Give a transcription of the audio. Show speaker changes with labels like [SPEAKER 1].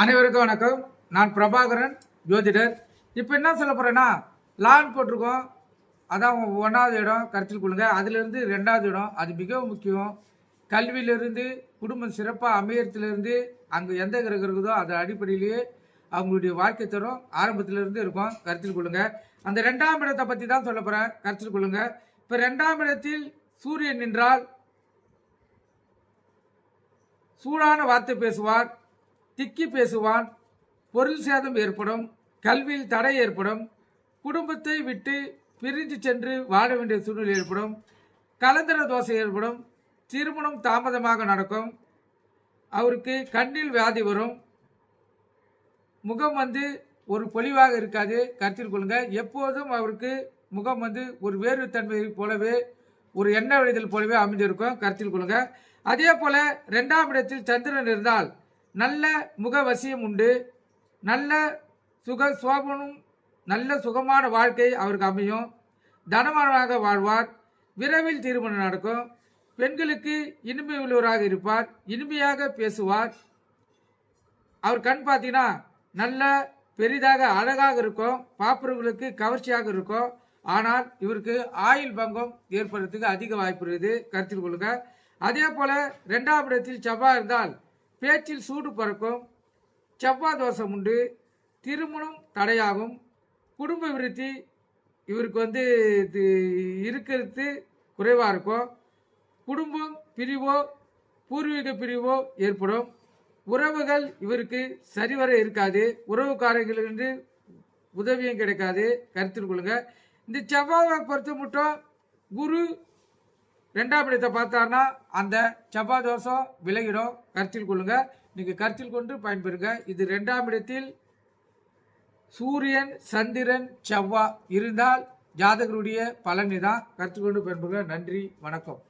[SPEAKER 1] அனைவருக்கும் வணக்கம். நான் பிரபாகரன், ஜோதிடர். இப்போ என்ன சொல்ல போறேன்னா, லான் போட்டிருக்கோம். அதான் 1வது இடம் கருத்தில் கொள்ளுங்க. அதிலிருந்து 2வது இடம், அது மிகவும் முக்கியம். கல்வியிலிருந்து குடும்பம் சிறப்பாக அமையறதுலேருந்து அங்கே எந்த கிரகம் இருக்குதோ அது அடிப்படையிலேயே அவங்களுடைய வாழ்க்கை தரம் ஆரம்பத்திலிருந்து இருக்கும். கருத்தில் கொள்ளுங்க. அந்த 2ஆம் இடத்தை பற்றி தான் சொல்ல போகிறேன். கருத்தில் கொள்ளுங்க. இப்போ 2ஆம் இடத்தில் சூரியன் நின்றால் சூடான வார்த்தை பேசுவார், திக்கி பேசுவான், பொருள் சேதம் ஏற்படும், கல்வியில் தடை ஏற்படும், குடும்பத்தை விட்டு பிரிஞ்சு சென்று வாழ வேண்டிய சூழ்நிலை ஏற்படும், கலந்தர தோசை ஏற்படும், திருமணம் தாமதமாக நடக்கும், அவருக்கு கண்ணில் வியாதி வரும், முகம் ஒரு பொலிவாக இருக்காது. கருத்தில் கொள்ளுங்க. எப்போதும் அவருக்கு முகம் ஒரு வேறு தன்மை போலவே ஒரு எண்ணெய் விளைதல் போலவே அமைந்திருக்கும். கருத்தில் கொள்ளுங்க. அதே போல 2ஆம் இடத்தில் சந்திரன் இருந்தால் நல்ல முகவசியம் உண்டு, நல்ல சோபனும் நல்ல சுகமான வாழ்க்கை அவருக்கு அமையும், தனமானமாக வாழ்வார், விரைவில் திருமணம் நடக்கும், பெண்களுக்கு இனிமை உள்ளவராக இருப்பார், இனிமையாக பேசுவார். அவர் கண் பார்த்தீங்கன்னா நல்ல பெரிதாக அழகாக இருக்கும், பாப்பர்களுக்கு கவர்ச்சியாக இருக்கும். ஆனால் இவருக்கு ஆயுள் பங்கம் ஏற்படுறதுக்கு அதிக வாய்ப்பு இருக்குது. கருத்தில் கொள்ளுங்க. அதே போல 2ஆம் இடத்தில் செவ்வாய் இருந்தால் பேச்சில் சூடு பறக்கும், செவ்வாய் தோஷம் உண்டு, திருமணம் தடையாகும், குடும்ப விருத்தி இவருக்கு இருக்கிறது குறைவாக இருக்கும், குடும்பம் பிரிவோ பூர்வீக பிரிவோ ஏற்படும், உறவுகள் இவருக்கு சரிவர இருக்காது, உறவுக்காரர்களுக்கு உதவியும் கிடைக்காது. கருத்தில் கொள்ளுங்க. இந்த செவ்வாயை பொறுத்த மட்டும் குரு 2ஆம் இடத்தை பார்த்தாருன்னா அந்த செவ்வாய் தோஷம் விலகிடும். கருத்தில் கொள்ளுங்க. நீங்க கருத்தில் கொண்டு பயன்பெறுங்க. இது 2ஆம் இடத்தில் சூரியன், சந்திரன், செவ்வாய் இருந்தால் ஜாதகருடைய பலனை தான் கருத்தில் கொண்டு பயன்பெறுங்க. நன்றி, வணக்கம்.